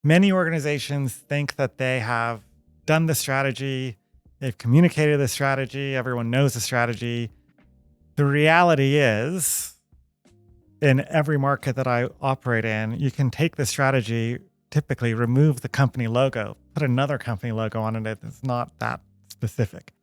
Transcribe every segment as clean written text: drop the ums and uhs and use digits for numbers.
Many organizations think that they have done the strategy, they've communicated the strategy, everyone knows the strategy. The reality is, in every market that I operate in, you can take the strategy, typically remove the company logo, put another company logo on it. It's not that specific.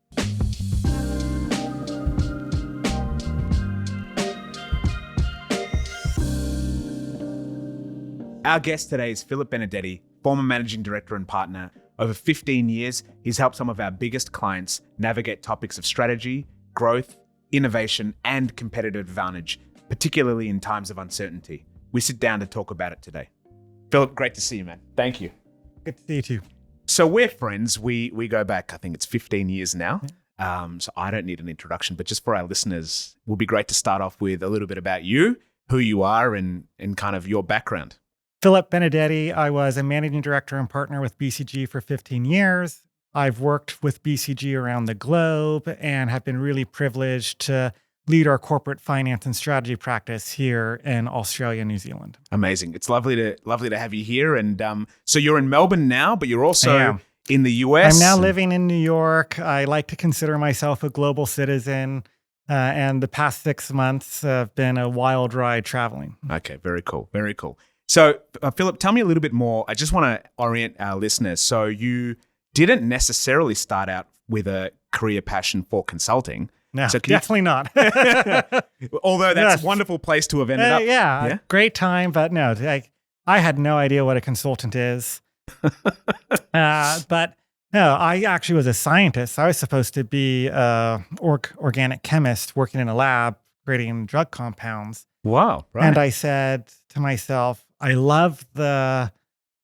Our guest today is Phillip Benedetti, former managing director and partner. Over 15 years, he's helped some of our biggest clients navigate topics of strategy, growth, innovation, and competitive advantage, particularly in times of uncertainty. We sit down to talk about it today. Phillip, great to see you, man. Thank you. Good to see you too. So we're friends. We go back, I think it's 15 years now. So I don't need an introduction, but just for our listeners, it would be great to start off with a little bit about you, who you are, and kind of your background. Phillip Benedetti. I was a managing director and partner with BCG for 15 years. I've worked with BCG around the globe and have been really privileged to lead our corporate finance and strategy practice here in Australia and New Zealand. Amazing. It's lovely to have you here. And so you're in Melbourne now, but you're also in the US. I'm now living in New York. I like to consider myself a global citizen. And the past 6 months have been a wild ride traveling. Okay, very cool. Very cool. So, Phillip, tell me a little bit more. I just want to orient our listeners. So you didn't necessarily start out with a career passion for consulting. No, so definitely not. Although that's a wonderful place to have ended up. Yeah, great time. But no, I had no idea what a consultant is. But no, I actually was a scientist. I was supposed to be an organic chemist working in a lab creating drug compounds. Wow. Right. And I said to myself, I love the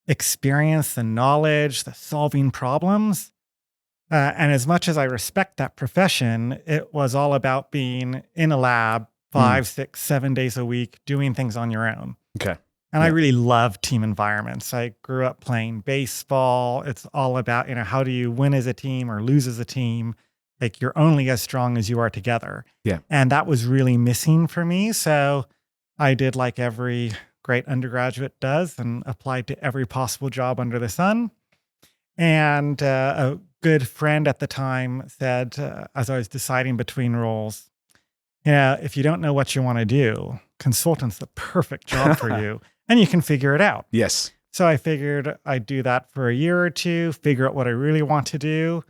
experience, the knowledge, the solving problems. And as much as I respect that profession, it was all about being in a lab 5, 6, 7 days a week, doing things on your own. Okay. And I really love team environments. I grew up playing baseball. It's all about, how do you win as a team or lose as a team? Like you're only as strong as you are together. Yeah. And that was really missing for me. So I did like every great undergraduate does and applied to every possible job under the sun. And a good friend at the time said, as I was deciding between roles, if you don't know what you want to do, consultant's the perfect job for you and you can figure it out. Yes. So I figured I'd do that for a year or two, figure out what I really want to do.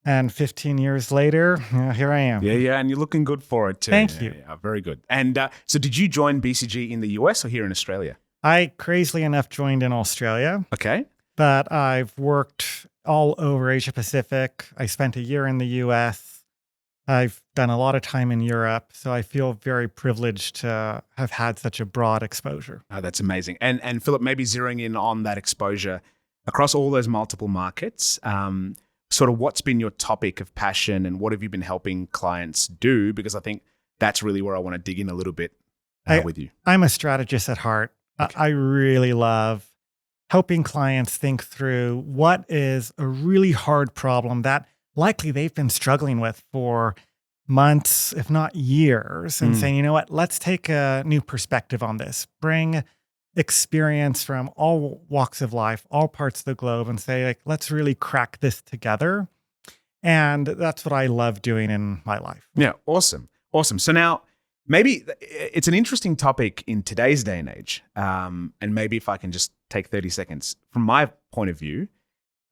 And 15 years later, here I am. Yeah. And you're looking good for it too. Thank you. Yeah, very good. And so did you join BCG in the US or here in Australia? I, crazily enough, joined in Australia. Okay. But I've worked all over Asia Pacific. I spent a year in the US. I've done a lot of time in Europe. So I feel very privileged to have had such a broad exposure. Oh, that's amazing. And Phillip, maybe zeroing in on that exposure across all those multiple markets, sort of what's been your topic of passion and what have you been helping clients do? Because I think that's really where I want to dig in a little bit with you. I'm a strategist at heart. Okay. I really love helping clients think through what is a really hard problem that likely they've been struggling with for months, if not years, and saying, let's take a new perspective on this. Bring experience from all walks of life, all parts of the globe, and say, let's really crack this together. And that's what I love doing in my life. Yeah, awesome. So now, maybe it's an interesting topic in today's day and age. And maybe if I can just take 30 seconds. From my point of view,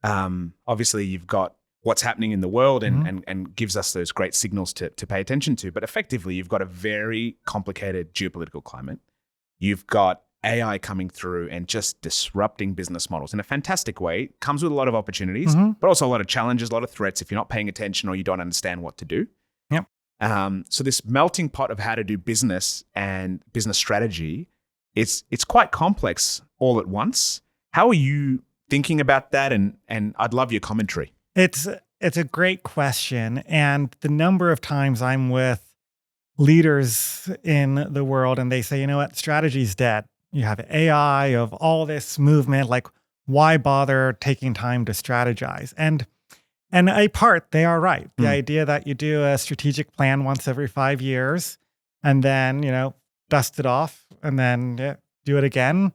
obviously you've got what's happening in the world and gives us those great signals to pay attention to. But effectively, you've got a very complicated geopolitical climate. You've got AI coming through and just disrupting business models in a fantastic way. It comes with a lot of opportunities, but also a lot of challenges, a lot of threats if you're not paying attention or you don't understand what to do. Yep. So this melting pot of how to do business and business strategy, it's quite complex all at once. How are you thinking about that? And I'd love your commentary. It's a great question. And the number of times I'm with leaders in the world and they say, strategy's dead. You have AI, you have all this movement, like why bother taking time to strategize? And a part, they are right. The idea that you do a strategic plan once every 5 years and then, dust it off and then do it again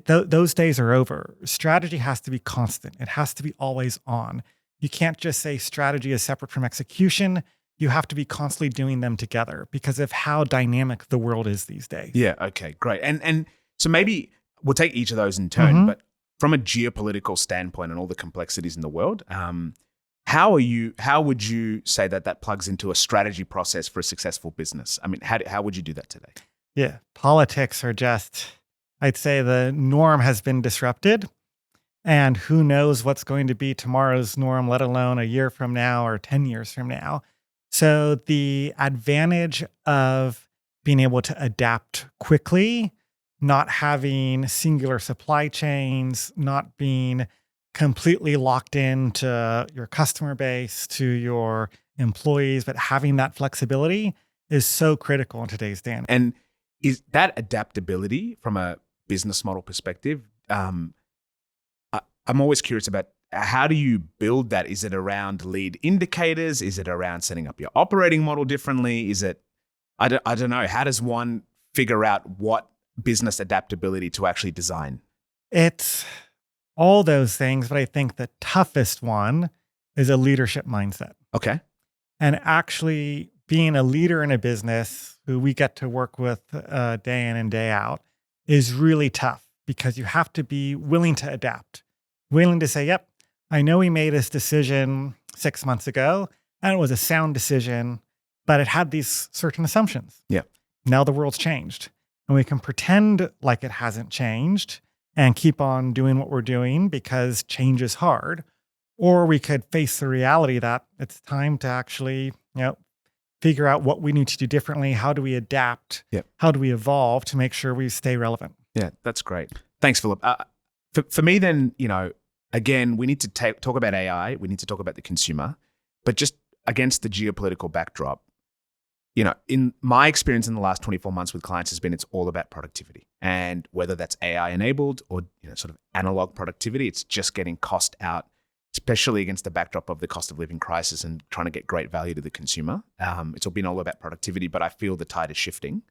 those days are over. Strategy has to be constant. It has to be always on. You can't just say strategy is separate from execution. You have to be constantly doing them together because of how dynamic the world is these days. Yeah. Okay. Great. And so maybe we'll take each of those in turn. But from a geopolitical standpoint and all the complexities in the world, how would you say that plugs into a strategy process for a successful business? I mean, how would you do that today? Yeah, politics are just, I'd say the norm has been disrupted. And who knows what's going to be tomorrow's norm, let alone a year from now or 10 years from now. So the advantage of being able to adapt quickly, not having singular supply chains, not being completely locked into your customer base, to your employees, but having that flexibility is so critical in today's day. And is that adaptability from a business model perspective? I'm always curious about how do you build that? Is it around lead indicators? Is it around setting up your operating model differently? Is it, I don't know. How does one figure out what business adaptability to actually design? It's all those things, but I think the toughest one is a leadership mindset. Okay. And actually being a leader in a business who we get to work with day in and day out is really tough because you have to be willing to adapt, willing to say, yep, I know we made this decision 6 months ago and it was a sound decision, but it had these certain assumptions. Yeah. Now the world's changed and we can pretend like it hasn't changed and keep on doing what we're doing because change is hard. Or we could face the reality that it's time to actually, figure out what we need to do differently. How do we adapt? Yep. How do we evolve to make sure we stay relevant? Yeah, that's great. Thanks, Phillip. For me then, again, we need to talk about AI. We need to talk about the consumer, but just against the geopolitical backdrop, in my experience in the last 24 months with clients has been, it's all about productivity. And whether that's AI enabled or sort of analog productivity, it's just getting cost out, especially against the backdrop of the cost of living crisis and trying to get great value to the consumer. It's all been all about productivity, but I feel the tide is shifting.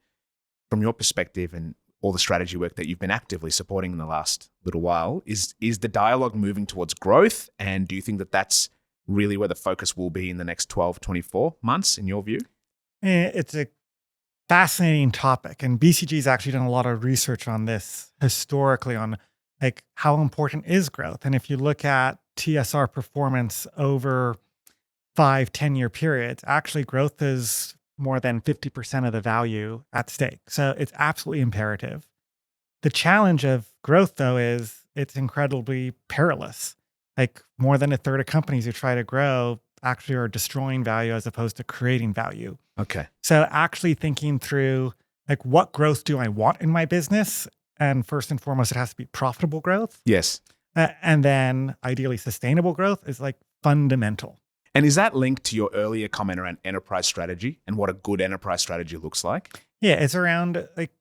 From your perspective and all the strategy work that you've been actively supporting in the last little while, is the dialogue moving towards growth? And do you think that that's really where the focus will be in the next 12, 24 months, in your view? It's a fascinating topic. And BCG's actually done a lot of research on this historically on like how important is growth. And if you look at TSR performance over 5-10 year periods, actually growth is more than 50% of the value at stake. So it's absolutely imperative. The challenge of growth, though, is it's incredibly perilous. Like more than a third of companies who try to grow actually are destroying value as opposed to creating value. Okay. So actually thinking through like what growth do I want in my business? And first and foremost, it has to be profitable growth. Yes. And then ideally sustainable growth is like fundamental. And is that linked to your earlier comment around enterprise strategy and what a good enterprise strategy looks like? Yeah, it's around like,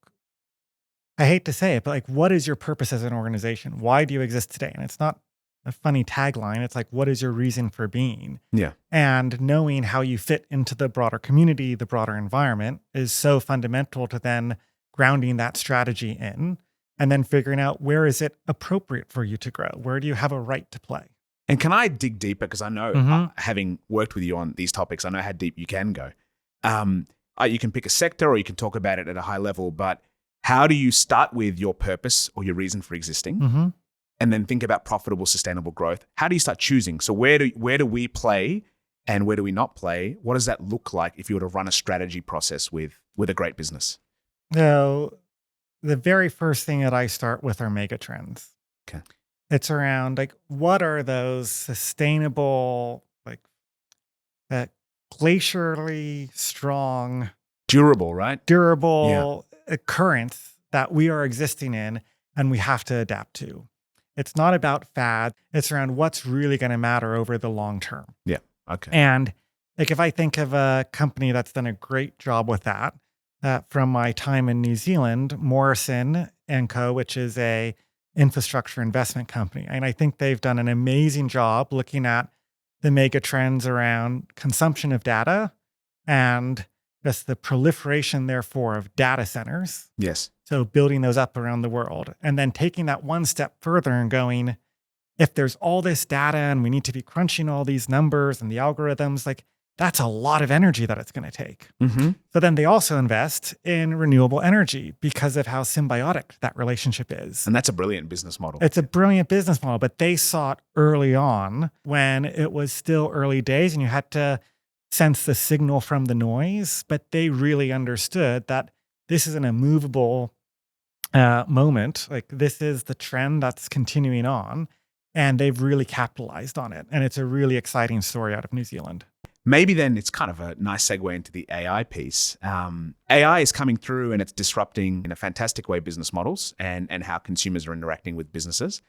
I hate to say it, but like, what is your purpose as an organization? Why do you exist today? And it's not a funny tagline. It's like, what is your reason for being? Yeah. And knowing how you fit into the broader community, the broader environment is so fundamental to then grounding that strategy in and then figuring out where is it appropriate for you to grow? Where do you have a right to play? And can I dig deeper? Because I know, having worked with you on these topics, I know how deep you can go. You can pick a sector or you can talk about it at a high level, but how do you start with your purpose or your reason for existing and then think about profitable, sustainable growth? How do you start choosing? So where do we play and where do we not play? What does that look like if you were to run a strategy process with a great business? So the very first thing that I start with are mega trends. Okay. It's around like, what are those sustainable, like glacially strong, durable, right? Durable currents that we are existing in and we have to adapt to. It's not about fad. It's around what's really going to matter over the long term. Yeah. Okay. And like, if I think of a company that's done a great job with that, from my time in New Zealand, Morrison & Co., which is a infrastructure investment company. And I think they've done an amazing job looking at the mega trends around consumption of data and just the proliferation, therefore, of data centers. Yes. So building those up around the world and then taking that one step further and going, if there's all this data and we need to be crunching all these numbers and the algorithms, like that's a lot of energy that it's going to take. Mm-hmm. So then they also invest in renewable energy because of how symbiotic that relationship is. And that's a brilliant business model. It's a brilliant business model, but they saw it early on when it was still early days and you had to sense the signal from the noise, but they really understood that this is an immovable moment. Like this is the trend that's continuing on, and they've really capitalized on it. And it's a really exciting story out of New Zealand. Maybe then it's kind of a nice segue into the AI piece. AI is coming through and it's disrupting in a fantastic way business models and how consumers are interacting with businesses.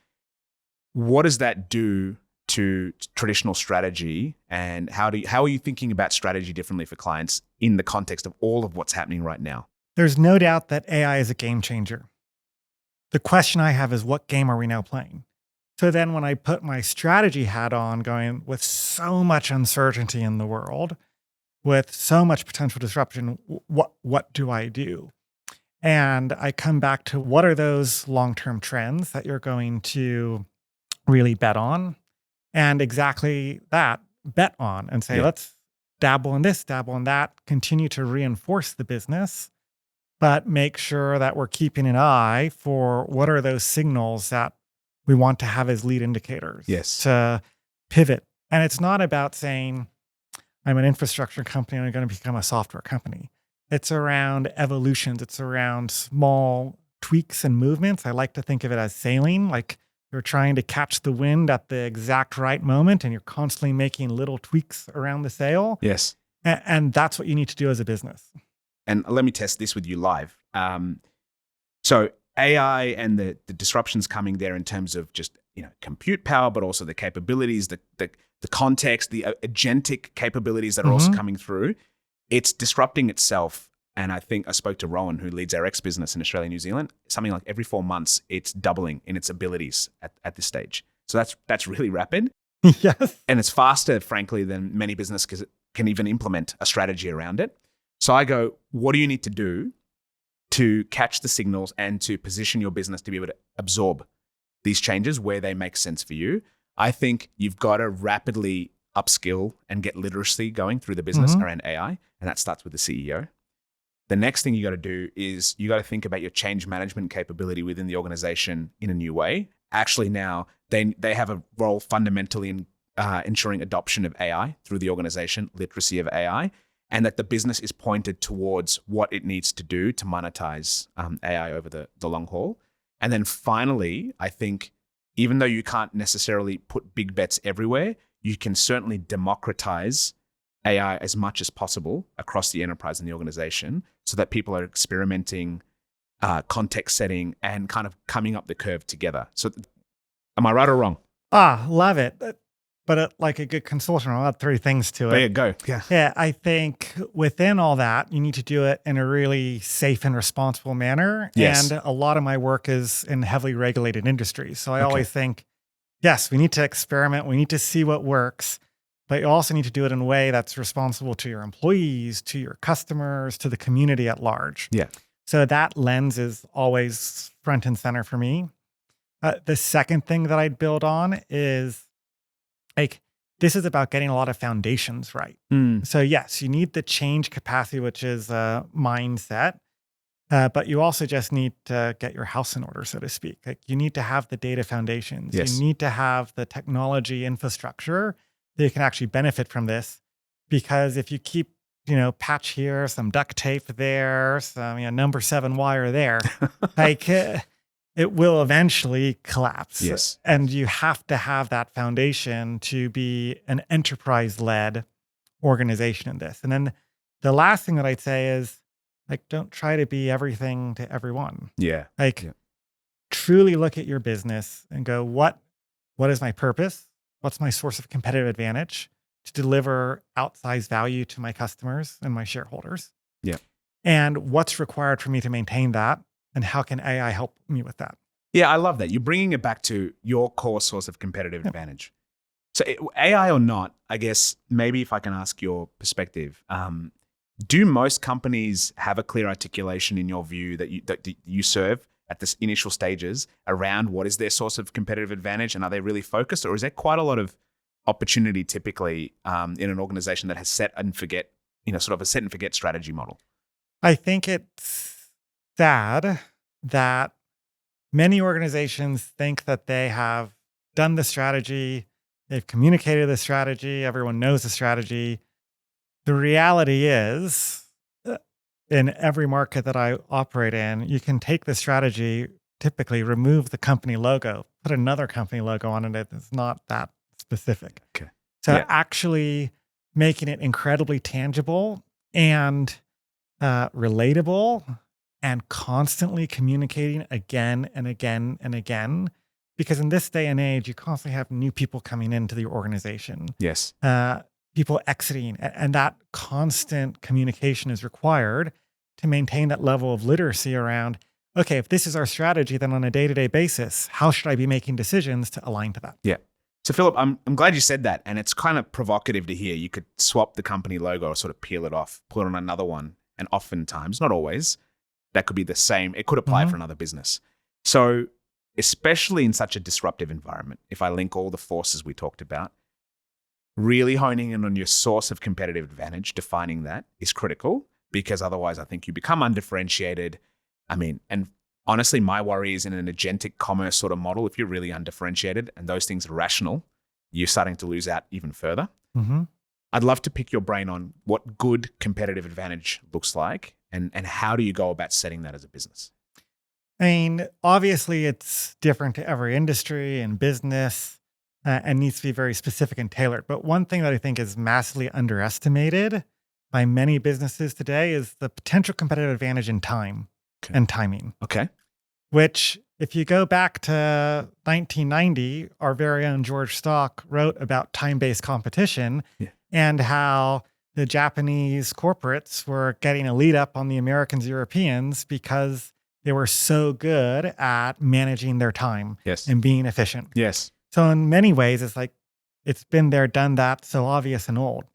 What does that do to traditional strategy, and how are you thinking about strategy differently for clients in the context of all of what's happening right now? There's no doubt that AI is a game changer. The question I have is, what game are we now playing? So then when I put my strategy hat on, going with so much uncertainty in the world, with so much potential disruption, what do I do? And I come back to what are those long-term trends that you're going to really bet on? And exactly that, bet on and say, let's dabble in this, dabble in that, continue to reinforce the business, but make sure that we're keeping an eye for what are those signals that we want to have as lead indicators to pivot. And it's not about saying, I'm an infrastructure company and I'm going to become a software company. It's around evolutions. It's around small tweaks and movements. I like to think of it as sailing, like you're trying to catch the wind at the exact right moment and you're constantly making little tweaks around the sail. Yes. And that's what you need to do as a business. And let me test this with you live. So AI and the disruptions coming there in terms of just compute power, but also the capabilities, the context, the agentic capabilities that are also coming through. It's disrupting itself. And I think I spoke to Rowan, who leads our X business in Australia and New Zealand. Something like every 4 months, it's doubling in its abilities at this stage. So that's really rapid. Yes. And it's faster, frankly, than many businesses can even implement a strategy around it. So I go, what do you need to do to catch the signals and to position your business to be able to absorb these changes where they make sense for you? I think you've got to rapidly upskill and get literacy going through the business around AI. And that starts with the CEO. The next thing you got to do is you got to think about your change management capability within the organization in a new way. Actually, now they have a role fundamentally in ensuring adoption of AI through the organization, literacy of AI, and that the business is pointed towards what it needs to do to monetize AI over the long haul. And then finally, I think even though you can't necessarily put big bets everywhere, you can certainly democratize AI as much as possible across the enterprise and the organization so that people are experimenting, context setting, and kind of coming up the curve together. So am I right or wrong? Love it. But like a good consultant, I'll add 3 things to it. There you go. Yeah, I think within all that, you need to do it in a really safe and responsible manner. Yes. And a lot of my work is in heavily regulated industries. So I always think, yes, we need to experiment. We need to see what works. But you also need to do it in a way that's responsible to your employees, to your customers, to the community at large. Yeah. So that lens is always front and center for me. The second thing that I'd build on is like, this is about getting a lot of foundations right. So yes, you need the change capacity, which is a mindset, but you also just need to get your house in order, so to speak. Like you need to have the data foundations. Yes. You need to have the technology infrastructure that you can actually benefit from this. Because if you keep, patch here, some duct tape there, some number 7 wire there, like it will eventually collapse. Yes. And you have to have that foundation to be an enterprise-led organization in this. And then the last thing that I'd say is, like, don't try to be everything to everyone. Yeah. Truly look at your business and go, what is my purpose? What's my source of competitive advantage to deliver outsized value to my customers and my shareholders? Yeah. And what's required for me to maintain that? And how can AI help me with that? Yeah, I love that. You're bringing it back to your core source of competitive advantage. So AI or not, I guess maybe if I can ask your perspective, Do most companies have a clear articulation in your view that you serve at this initial stages around what is their source of competitive advantage, and are they really focused, or is there quite a lot of opportunity typically in an organization that has set and forget, sort of a set and forget strategy model? I think it's sad that many organizations think that they have done the strategy, they've communicated the strategy, everyone knows the strategy. The reality is, in every market that I operate in, you can take the strategy, typically remove the company logo, put another company logo on it. It's not that specific. Okay. So Yeah. actually making it incredibly tangible and relatable and constantly communicating again and again and again. Because in this day and age, you constantly have new people coming into the organization. Yes. People exiting, and that constant communication is required to maintain that level of literacy around, okay, if this is our strategy, then on a day-to-day basis, how should I be making decisions to align to that? Yeah. So Phillip, I'm glad you said that, and it's kind of provocative to hear. You could swap the company logo or sort of peel it off, put on another one, and oftentimes, not always, that could be the same. It could apply for another business. So especially in such a disruptive environment, if I link all the forces we talked about, really honing in on your source of competitive advantage, defining that is critical, because otherwise I think you become undifferentiated. And honestly, my worry is in an agentic commerce sort of model, if you're really undifferentiated and those things are rational, you're starting to lose out even further. I'd love to pick your brain on what good competitive advantage looks like and how do you go about setting that as a business? I mean, obviously it's different to every industry and business. And needs to be very specific and tailored. But one thing that I think is massively underestimated by many businesses today is the potential competitive advantage in time and timing. Okay. Which, if you go back to 1990, our very own George Stock wrote about time-based competition and how the Japanese corporates were getting a lead up on the Americans, Europeans, because they were so good at managing their time and being efficient. Yes. So in many ways, it's like, it's been there, done that, so obvious and old.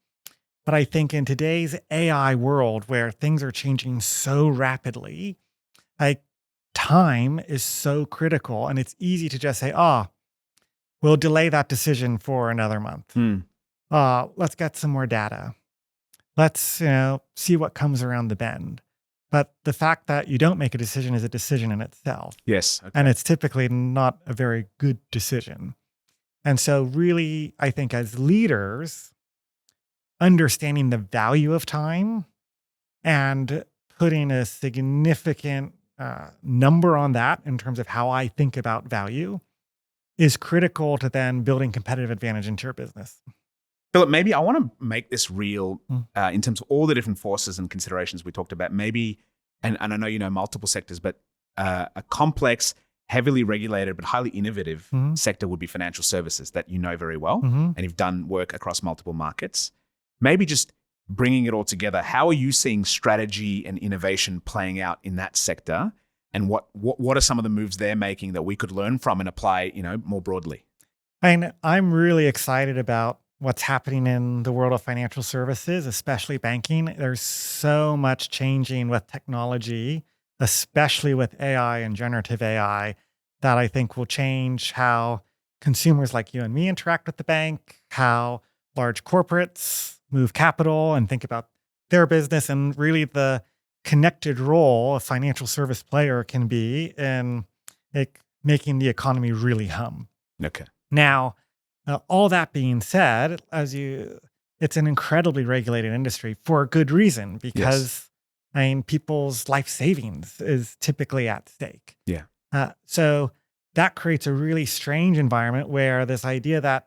But I think in today's AI world where things are changing so rapidly, like time is so critical, and it's easy to just say, we'll delay that decision for another month. Let's get some more data. Let's see what comes around the bend. But the fact that you don't make a decision is a decision in itself. Yes. Okay. And it's typically not a very good decision. And so really, I think as leaders, understanding the value of time and putting a significant number on that in terms of how I think about value is critical to then building competitive advantage into your business. Phillip, maybe I want to make this real in terms of all the different forces and considerations we talked about. Maybe, and I know you know multiple sectors, but a complex, heavily regulated, but highly innovative sector would be financial services that you know very well, and you've done work across multiple markets. Maybe just bringing it all together, how are you seeing strategy and innovation playing out in that sector? And what are some of the moves they're making that we could learn from and apply, more broadly? I'm really excited about what's happening in the world of financial services, especially banking. There's so much changing with technology, especially with AI and generative AI, that I think will change how consumers like you and me interact with the bank, how large corporates move capital and think about their business, and really the connected role a financial service player can be in making the economy really hum. Okay. Now, all that being said, it's an incredibly regulated industry for a good reason, because people's life savings is typically at stake. Yeah. So that creates a really strange environment where this idea that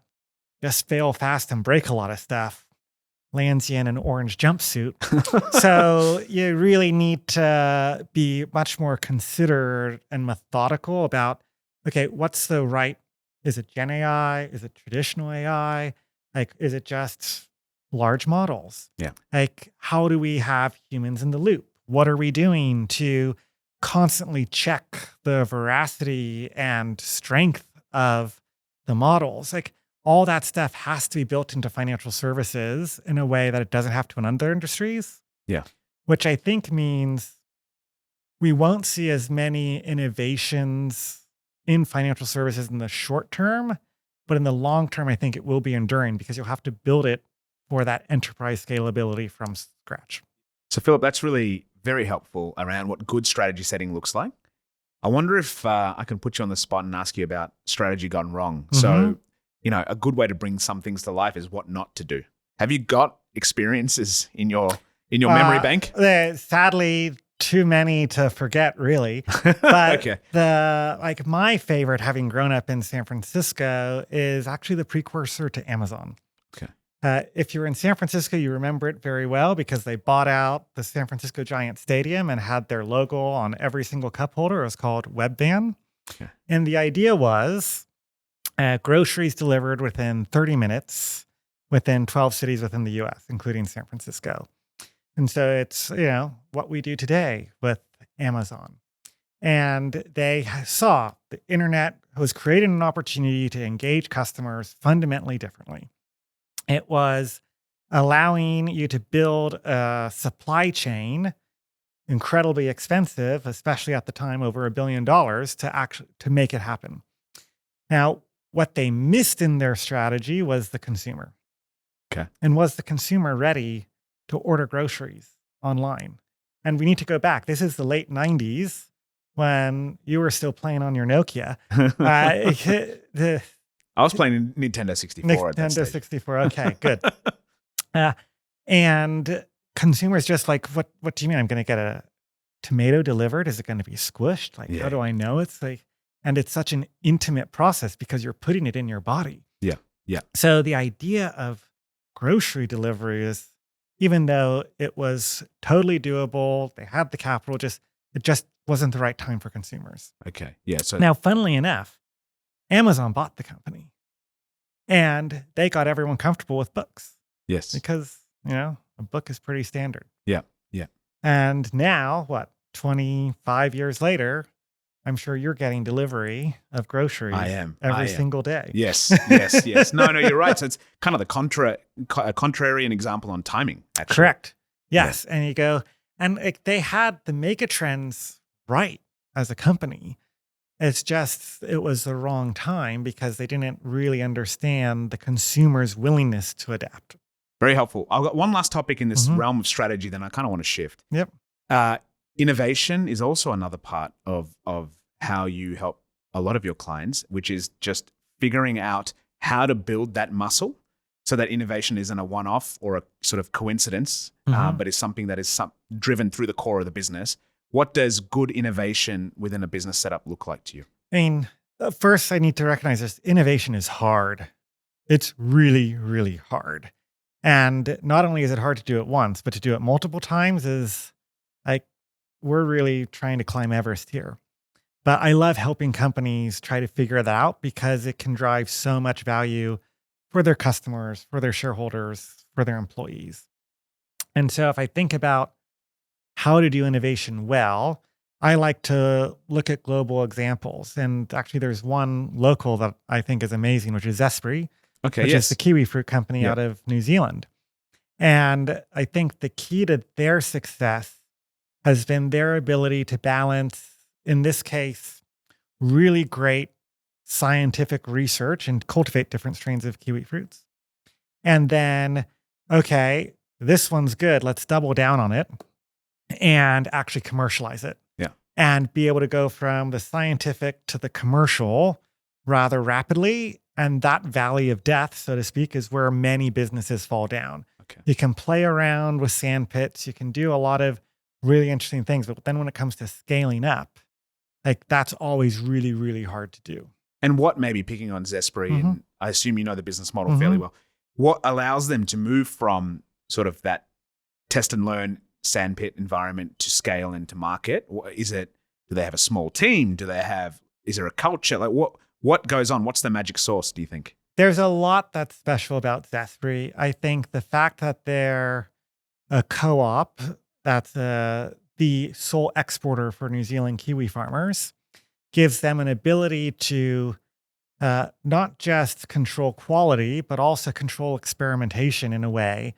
just fail fast and break a lot of stuff lands you in an orange jumpsuit. So you really need to be much more considered and methodical about, okay, what's the right, is it Gen AI? Is it traditional AI? Is it just large models? Yeah. How do we have humans in the loop? What are we doing to constantly check the veracity and strength of the models? All that stuff has to be built into financial services in a way that it doesn't have to in other industries. Yeah. Which I think means we won't see as many innovations in financial services in the short term, but in the long term, I think it will be enduring because you'll have to build it for that enterprise scalability from scratch. So, Philip, that's really very helpful around what good strategy setting looks like. I wonder if I can put you on the spot and ask you about strategy gone wrong. So, a good way to bring some things to life is what not to do. Have you got experiences in your memory bank? Sadly, too many to forget, really. But Okay. my favorite, having grown up in San Francisco, is actually the precursor to Amazon. Okay. If you're in San Francisco, you remember it very well because they bought out the San Francisco Giant Stadium and had their logo on every single cup holder. It was called Webvan. Okay. And the idea was groceries delivered within 30 minutes within 12 cities within the US, including San Francisco. And so it's, what we do today with Amazon. And they saw the internet was creating an opportunity to engage customers fundamentally differently. It was allowing you to build a supply chain, incredibly expensive, especially at the time, over $1 billion to make it happen. Now, what they missed in their strategy was the consumer. Okay. And was the consumer ready to order groceries online? And we need to go back. This is the late 90s when you were still playing on your Nokia. I was playing Nintendo 64 at that Nintendo stage. 64. Okay, good. And consumers just like, what do you mean? I'm going to get a tomato delivered? Is it going to be squished? Like, how do I know? It's like, and it's such an intimate process because you're putting it in your body. Yeah. Yeah. So the idea of grocery delivery is, even though it was totally doable, they had the capital, it just wasn't the right time for consumers. Okay. Yeah. So now, funnily enough, Amazon bought the company and they got everyone comfortable with books. Yes. Because, a book is pretty standard. Yeah. Yeah. And now, 25 years later, I'm sure you're getting delivery of groceries every single day. Yes. No, you're right. So it's kind of the contrarian example on timing, actually. Correct. Yes. Yeah. And you go, and they had the megatrends right as a company. It's just, it was the wrong time because they didn't really understand the consumer's willingness to adapt. Very helpful. I've got one last topic in this realm of strategy, then I kind of want to shift. Yep. Innovation is also another part of how you help a lot of your clients, which is just figuring out how to build that muscle so that innovation isn't a one-off or a sort of coincidence, but is something that is driven through the core of the business. What does good innovation within a business setup look like to you? I mean, first I need to recognize this. Innovation is hard. It's really, really hard. And not only is it hard to do it once, but to do it multiple times is like, we're really trying to climb Everest here. But I love helping companies try to figure that out because it can drive so much value for their customers, for their shareholders, for their employees. And so if I think about how to do innovation well, I like to look at global examples. And actually, there's one local that I think is amazing, which is Zespri, which is the kiwi fruit company out of New Zealand. And I think the key to their success has been their ability to balance, in this case, really great scientific research and cultivate different strains of kiwi fruits. And then, okay, this one's good. Let's double down on it and actually commercialize it. Yeah. And be able to go from the scientific to the commercial rather rapidly. And that valley of death, so to speak, is where many businesses fall down. Okay. You can play around with sand pits. You can do a lot of really interesting things. But then when it comes to scaling up, like that's always really, really hard to do. And what, maybe picking on Zespri, and I assume you know the business model fairly well, what allows them to move from sort of that test and learn sandpit environment to scale and to market? Is it, do they have a small team? Is there a culture? Like what goes on? What's the magic sauce, do you think? There's a lot that's special about Zespri. I think the fact that they're a co-op that's the sole exporter for New Zealand kiwi farmers gives them an ability to not just control quality, but also control experimentation in a way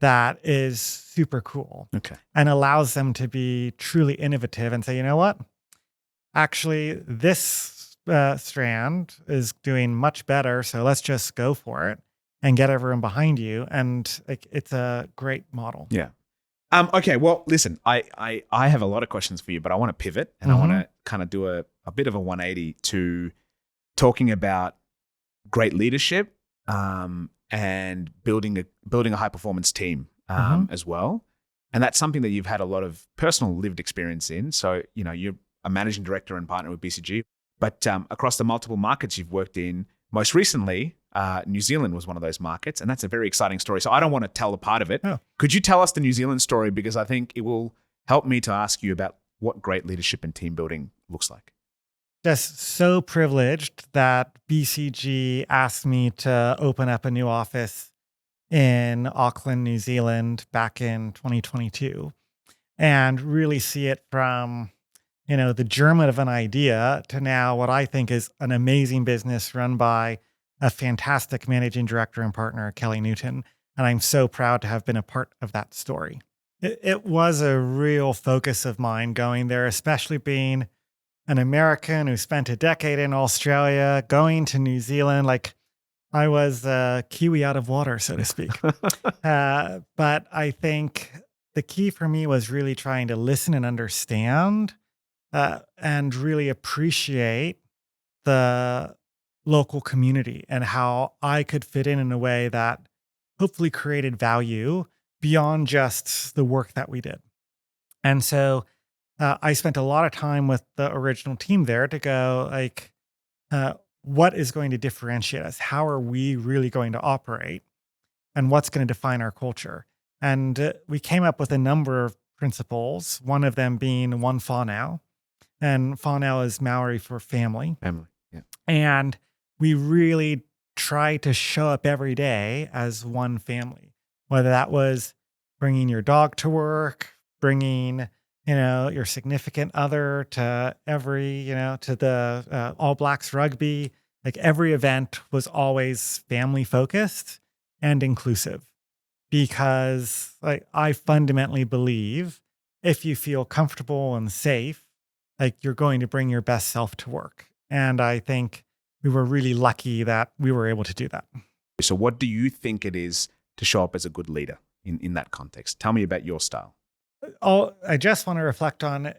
that is super cool Okay. and allows them to be truly innovative and say, you know what? Actually, this strand is doing much better. So let's just go for it and get everyone behind you. And like, it's a great model. Yeah. Okay. Well, listen, I have a lot of questions for you, but I want to pivot and I want to kind of do a bit of a 180 to talking about great leadership and building a high performance team as well. And that's something that you've had a lot of personal lived experience in. So, you're a managing director and partner with BCG, but across the multiple markets you've worked in, most recently, New Zealand was one of those markets, and that's a very exciting story. So I don't want to tell a part of it. Oh. Could you tell us the New Zealand story? Because I think it will help me to ask you about what great leadership and team building looks like. Just so privileged that BCG asked me to open up a new office in Auckland, New Zealand back in 2022 and really see it from, the germ of an idea to now what I think is an amazing business run by a fantastic managing director and partner, Kelly Newton. And I'm so proud to have been a part of that story. It was a real focus of mine going there, especially being an American who spent a decade in Australia, going to New Zealand. Like I was a Kiwi out of water, so to speak. But I think the key for me was really trying to listen and understand and really appreciate the local community and how I could fit in a way that hopefully created value beyond just the work that we did. And so I spent a lot of time with the original team there to go like, what is going to differentiate us? How are we really going to operate? And what's going to define our culture? And we came up with a number of principles, one of them being one whānau. And whānau is Maori for family. Family, yeah. And we really try to show up every day as one family, whether that was bringing your dog to work, bringing, your significant other to every, to the All Blacks rugby. Like every event was always family focused and inclusive because like I fundamentally believe if you feel comfortable and safe, like you're going to bring your best self to work. And I think we were really lucky that we were able to do that. So what do you think it is to show up as a good leader in that context? Tell me about your style. I just want to reflect on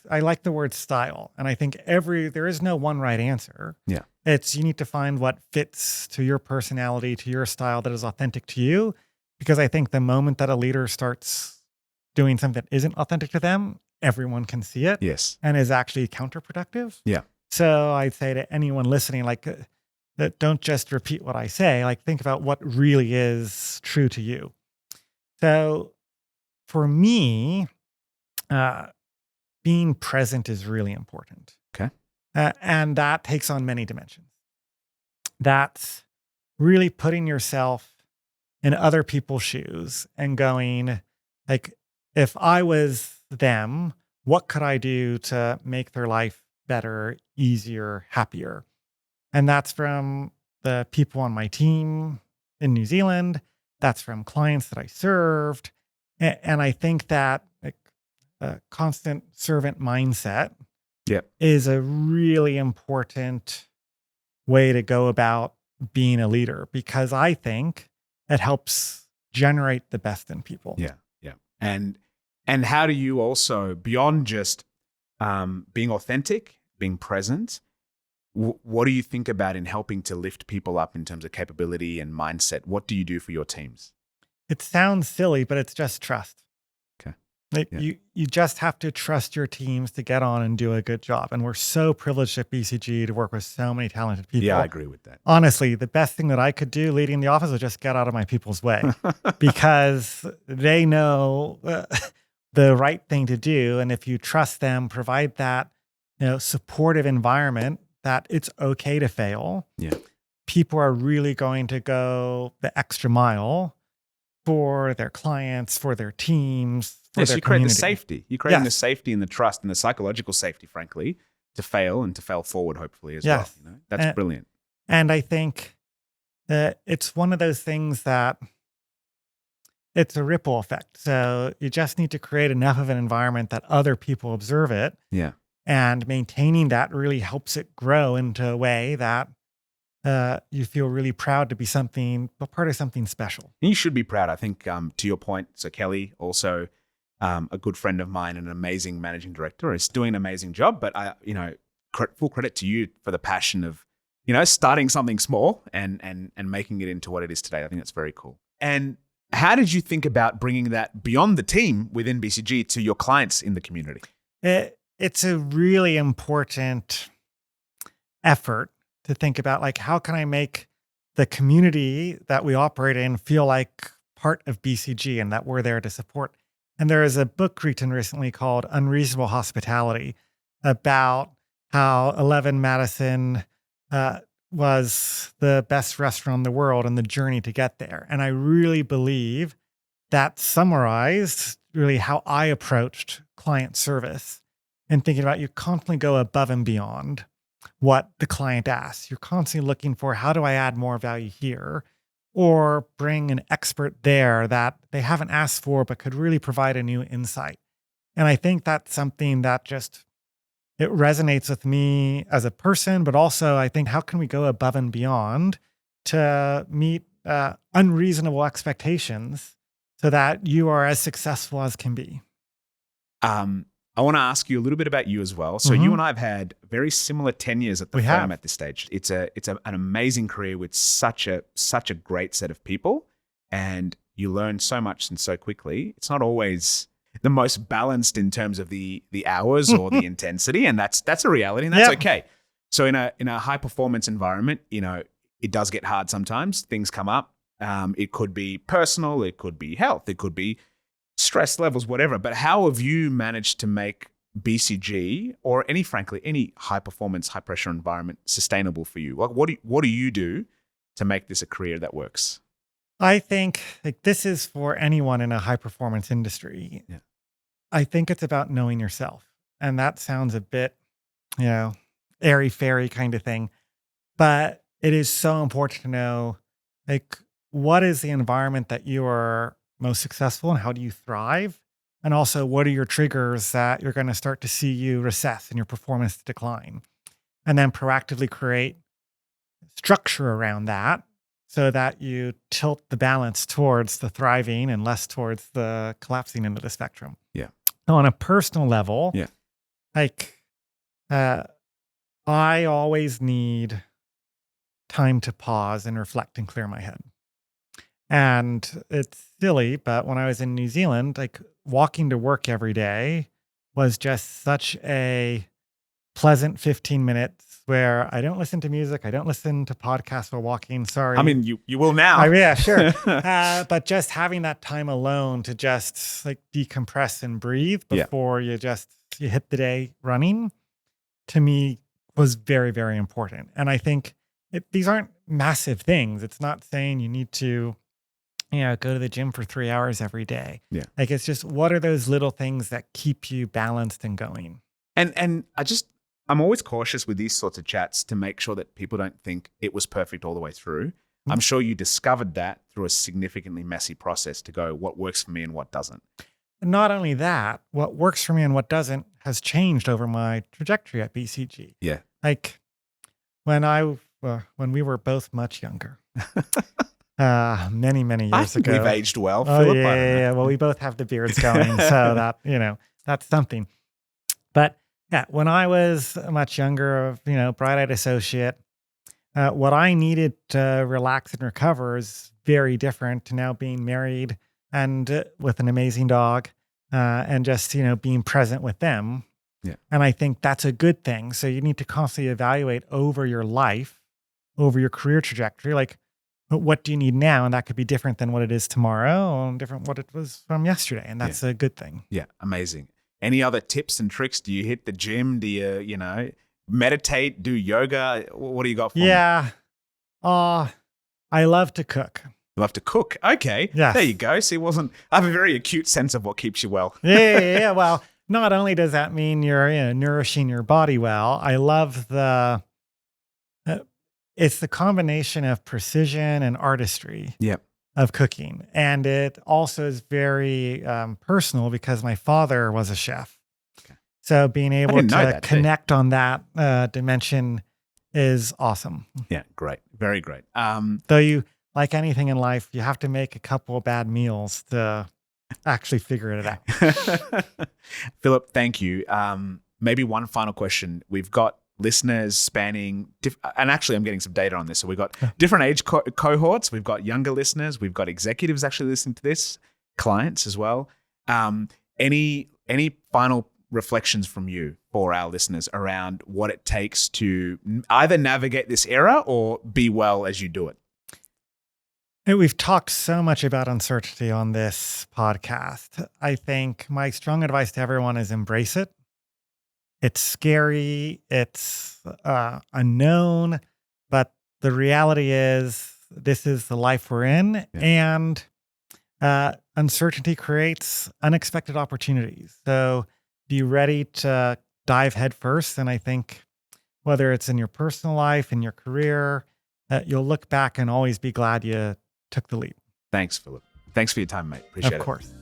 I like the word style. And I think there is no one right answer. Yeah. You need to find what fits to your personality, to your style that is authentic to you. Because I think the moment that a leader starts doing something that isn't authentic to them, everyone can see it. Yes. And is actually counterproductive. Yeah. So I'd say to anyone listening, like, that don't just repeat what I say, like think about what really is true to you. So for me, being present is really important. Okay. And that takes on many dimensions. That's really putting yourself in other people's shoes and going, like, if I was them, what could I do to make their life better, easier, happier? And that's from the people on my team in New Zealand. That's from clients that I served. And I think that a constant servant mindset is a really important way to go about being a leader because I think it helps generate the best in people. Yeah, yeah. And how do you also, beyond just being authentic, being present, what do you think about in helping to lift people up in terms of capability and mindset? What do you do for your teams? It sounds silly, but it's just trust. Okay. You just have to trust your teams to get on and do a good job. And we're so privileged at BCG to work with so many talented people. Yeah, I agree with that. Honestly, the best thing that I could do leading the office was just get out of my people's way because they know the right thing to do. And if you trust them, provide that supportive environment that it's okay to fail. Yeah. People are really going to go the extra mile for their clients, for their teams, for their you create community. the safety. You're creating the safety and the trust and the psychological safety, frankly, to fail and to fail forward, hopefully, as well. That's brilliant. And I think that it's one of those things that it's a ripple effect. So you just need to create enough of an environment that other people observe it. Yeah. And maintaining that really helps it grow into a way that you feel really proud to be a part of something special. You should be proud. I think, to your point, so Kelly, also a good friend of mine and an amazing managing director, is doing an amazing job. But full credit to you for the passion of, starting something small and making it into what it is today. I think that's very cool. And how did you think about bringing that beyond the team within BCG to your clients in the community? It's a really important effort to think about, like, how can I make the community that we operate in feel like part of BCG and that we're there to support. And there is a book written recently called Unreasonable Hospitality about how 11 Madison was the best restaurant in the world and the journey to get there. And I really believe that summarized really how I approached client service and thinking about, you constantly go above and beyond what the client asks. You're constantly looking for, how do I add more value here? Or bring an expert there that they haven't asked for, but could really provide a new insight. And I think that's something that it resonates with me as a person, but also I think, how can we go above and beyond to meet unreasonable expectations so that you are as successful as can be? I want to ask you a little bit about you as well. So you and I have had very similar tenures at the firm at this stage. It's an amazing career with such a great set of people, and you learn so much and so quickly. It's not always the most balanced in terms of the hours or the intensity, and that's a reality, and that's okay. So in a high performance environment, it does get hard sometimes. Things come up. It could be personal, it could be health, it could be stress levels, whatever. But how have you managed to make BCG or any high performance, high pressure environment sustainable for you? Like, what do you do to make this a career that works? I think, like, this is for anyone in a high performance industry. Yeah. I think it's about knowing yourself. And that sounds a bit, airy fairy kind of thing. But it is so important to know, like, what is the environment that you are most successful and how do you thrive? And also, what are your triggers that you're going to start to see you recess and your performance decline? And then proactively create structure around that so that you tilt the balance towards the thriving and less towards the collapsing into the spectrum. Yeah. On a personal level, yeah, like, I always need time to pause and reflect and clear my head. And it's silly, but when I was in New Zealand, like, walking to work every day was just such a pleasant 15 minutes where I don't listen to music. I don't listen to podcasts while walking. Sorry. I mean, you will now. Yeah, sure. But just having that time alone to just, like, decompress and breathe before you hit the day running, to me, was very, very important. And I think these aren't massive things. It's not saying you need to, go to the gym for 3 hours every day. Yeah. Like, it's just, what are those little things that keep you balanced and going? And I'm always cautious with these sorts of chats to make sure that people don't think it was perfect all the way through. Mm-hmm. I'm sure you discovered that through a significantly messy process to go, what works for me and what doesn't. Not only that, what works for me and what doesn't has changed over my trajectory at BCG. Yeah. Like, when we were both much younger, many, many years ago. We've aged well, Phillip. Yeah. Well, we both have the beards going, so that, that's something. But yeah, when I was much younger, bright-eyed associate, what I needed to relax and recover is very different to now being married and with an amazing dog, and just, being present with them. Yeah. And I think that's a good thing. So you need to constantly evaluate over your life, over your career trajectory, like, what do you need now? And that could be different than what it is tomorrow, and different what it was from yesterday. And that's a good thing. Yeah, amazing. Any other tips and tricks? Do you hit the gym? Do you, meditate, do yoga? What do you got for me? Yeah. I love to cook. You love to cook. Okay. Yes. There you go. See, I have a very acute sense of what keeps you well. Yeah. Well, not only does that mean you're nourishing your body well, I love it's the combination of precision and artistry. Yep. of cooking. And it also is very personal because my father was a chef. Okay. So being able didn't know to that, too. connect on that dimension is awesome. Yeah, great. Very great. Though you, like anything in life, you have to make a couple of bad meals to actually figure it out. Phillip, thank you. Maybe one final question. We've got listeners spanning, and actually I'm getting some data on this. So we've got different age cohorts. We've got younger listeners. We've got executives actually listening to this, clients as well. Any final reflections from you for our listeners around what it takes to either navigate this era or be well as you do it? We've talked so much about uncertainty on this podcast. I think my strong advice to everyone is embrace it. It's scary, it's unknown, but the reality is this is the life we're in, and uncertainty creates unexpected opportunities. So be ready to dive headfirst. And I think whether it's in your personal life, in your career, you'll look back and always be glad you took the leap. Thanks, Phillip. Thanks for your time, mate. Appreciate it. Of course.